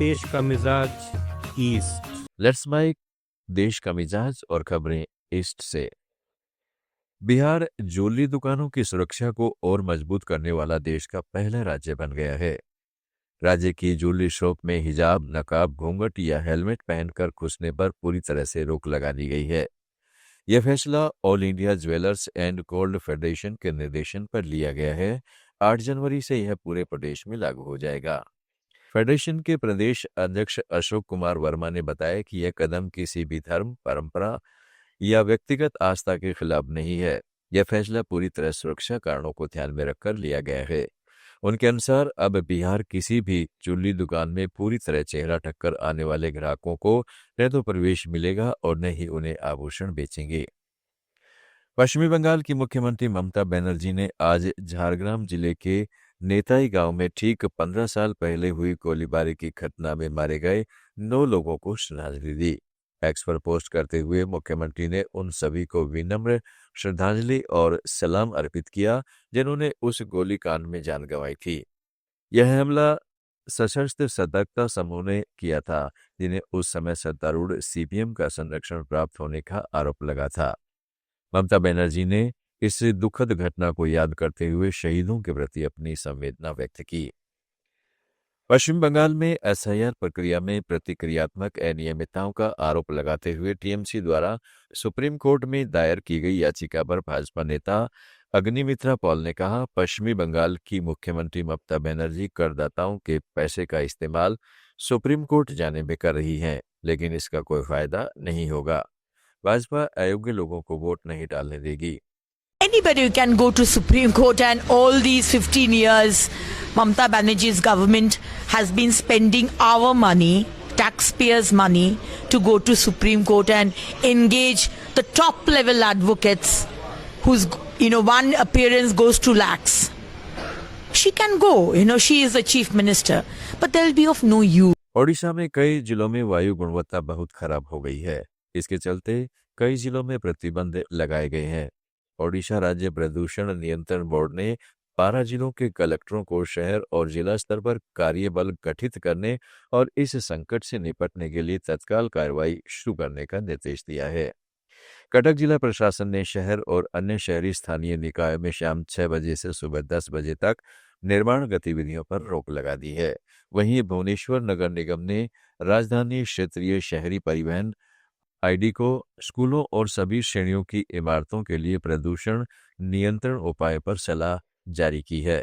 देश का मिजाज ईस्ट। लेट्स माइक देश का मिजाज और खबरें ईस्ट से। बिहार ज्वेलरी दुकानों की सुरक्षा को और मजबूत करने वाला देश का पहला राज्य बन गया है। राज्य की ज्वेलरी शॉप में हिजाब, नकाब, घूंघट या हेलमेट पहनकर घुसने पर पूरी तरह से रोक लगा दी गई है। यह फैसला all India jewellers and gold federation के निर्देशन पर लिया गया है। 8 जनवरी से यह पूरे प्रदेश में लागू हो जाएगा। फेडरेशन के प्रदेश अध्यक्ष अशोक कुमार वर्मा ने बताया कि यह कदम किसी भी धर्म, परंपरा या व्यक्तिगत आस्था के खिलाफ नहीं है। यह फैसला पूरी तरह सुरक्षा कारणों को ध्यान में रखकर लिया गया है। उनके अनुसार अब बिहार किसी भी ज्वेलरी दुकान में पूरी तरह चेहरा ढककर आने वाले ग्राहकों को न तो प्रवेश मिलेगा और न ही उन्हें आभूषण बेचेंगे। पश्चिमी बंगाल की मुख्यमंत्री ममता बनर्जी ने आज झारग्राम जिले के नेताई गांव में ठीक 15 साल पहले हुई गोलीबारी की घटना में मारे गए 9 लोगों को श्रद्धांजलि दी। एक्स पर पोस्ट करते हुए मुख्यमंत्री ने उन सभी को विनम्र श्रद्धांजलि और सलाम अर्पित किया जिन्होंने उस गोलीकांड में जान गंवाई थी। यह हमला सशस्त्र सतर्कता समूह ने किया था, जिन्हें उस समय सत्तारूढ़ सीपीएम का संरक्षण प्राप्त होने का आरोप लगा था। ममता बनर्जी ने इस दुखद घटना को याद करते हुए शहीदों के प्रति अपनी संवेदना व्यक्त की। पश्चिम बंगाल में एसआईआर प्रक्रिया में प्रतिक्रियात्मक अनियमितताओं का आरोप लगाते हुए टीएमसी द्वारा सुप्रीम कोर्ट में दायर की गई याचिका पर भाजपा नेता अग्निमित्रा पॉल ने कहा, पश्चिमी बंगाल की मुख्यमंत्री ममता बनर्जी करदाताओं के पैसे का इस्तेमाल सुप्रीम कोर्ट जाने में कर रही हैं, लेकिन इसका कोई फायदा नहीं होगा। भाजपा अयोग्य लोगों को वोट नहीं डालने देगी। Anybody can go to Supreme Court, and all these 15 years, Mamata Banerjee's government has been spending our money, taxpayers' money, to go to Supreme Court and engage the top level advocates whose, one appearance goes to lakhs. She can go, she is the chief minister, but there will be of no use. Odisha में कई जिलों में वायु गुणवत्ता बहुत खराब हो गई है। इसके चलते कई जिलों में प्रतिबंध लगाए गए हैं। ओडिशा राज्य प्रदूषण नियंत्रण बोर्ड ने 12 जिलों के कलेक्टरों को शहर और जिला स्तर पर कार्यबल गठित करने और इस संकट से निपटने के लिए तत्काल कार्रवाई शुरू करने का निर्देश दिया है। कटक जिला प्रशासन ने शहर और अन्य शहरी स्थानीय निकायों में शाम 6 बजे से सुबह 10 बजे तक निर्माण गतिविधियों पर रोक लगा दी है। वहीं भुवनेश्वर नगर निगम ने राजधानी क्षेत्रीय शहरी परिवहन आईडी को स्कूलों और सभी श्रेणियों की इमारतों के लिए प्रदूषण नियंत्रण उपाय पर सलाह जारी की है।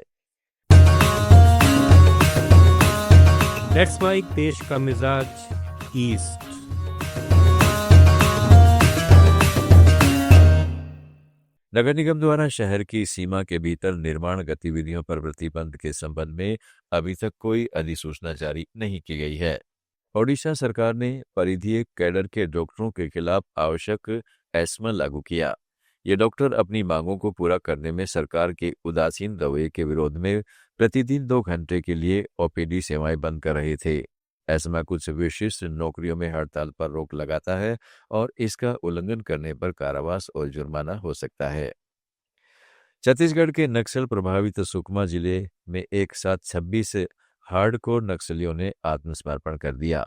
लेट्स माइक देश का मिजाज ईस्ट। नगर निगम द्वारा शहर की सीमा के भीतर निर्माण गतिविधियों पर प्रतिबंध के संबंध में अभी तक कोई अधिसूचना जारी नहीं की गई है। ओडिशा सरकार ने परिधीय कैडर के डॉक्टरों के खिलाफ आवश्यक एस्मा लागू किया। ये डॉक्टर अपनी मांगों को पूरा करने में सरकार के उदासीन रवैये के विरोध में प्रतिदिन 2 घंटे के लिए ओपीडी सेवाएं बंद कर रहे थे। एस्मा कुछ विशिष्ट नौकरियों में हड़ताल पर रोक लगाता है और इसका उल्लंघन करने पर कारावास और जुर्माना हो सकता है। छत्तीसगढ़ के नक्सल प्रभावित सुकमा जिले में एक साथ 26 हार्डकोर नक्सलियों ने आत्मसमर्पण कर दिया।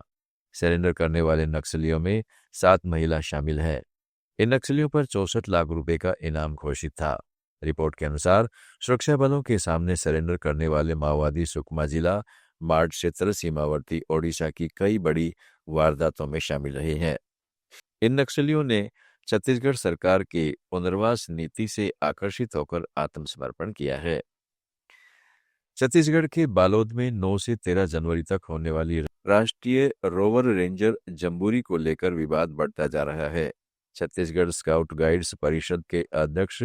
सरेंडर करने वाले नक्सलियों में 7 महिला शामिल हैं। इन नक्सलियों पर 64 लाख रुपए का इनाम घोषित था। रिपोर्ट के अनुसार सुरक्षा बलों के सामने सरेंडर करने वाले माओवादी सुकमा जिला, मार्ड क्षेत्र, सीमावर्ती ओडिशा की कई बड़ी वारदातों में शामिल रहे हैं। इन नक्सलियों ने छत्तीसगढ़ सरकार के पुनर्वास नीति से आकर्षित होकर आत्मसमर्पण किया है। छत्तीसगढ़ के बालोद में 9 से 13 जनवरी तक होने वाली राष्ट्रीय रोवर रेंजर जम्बूरी को लेकर विवाद बढ़ता जा रहा है। छत्तीसगढ़ स्काउट गाइड्स परिषद के अध्यक्ष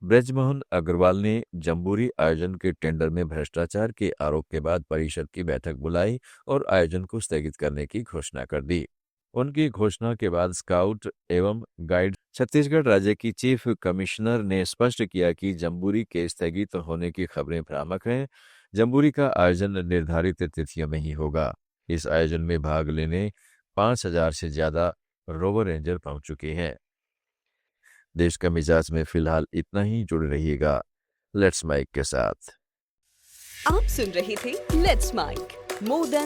ब्रजमोहन अग्रवाल ने जम्बूरी आयोजन के टेंडर में भ्रष्टाचार के आरोप के बाद परिषद की बैठक बुलाई और आयोजन को स्थगित करने की घोषणा कर दी। उनकी घोषणा के बाद स्काउट एवं गाइड छत्तीसगढ़ राज्य की चीफ कमिश्नर ने स्पष्ट किया कि जम्बूरी के स्थगित होने की खबरें भ्रामक हैं। जम्बूरी का आयोजन निर्धारित तिथियों में ही होगा। इस आयोजन में भाग लेने 5000 से ज्यादा रोवर रेंजर पहुंच चुके हैं। देश का मिजाज में फिलहाल इतना ही। जुड़े रहिएगा लेट्स माइक के साथ। आप सुन रहे थे लेट्स माइक मोर देन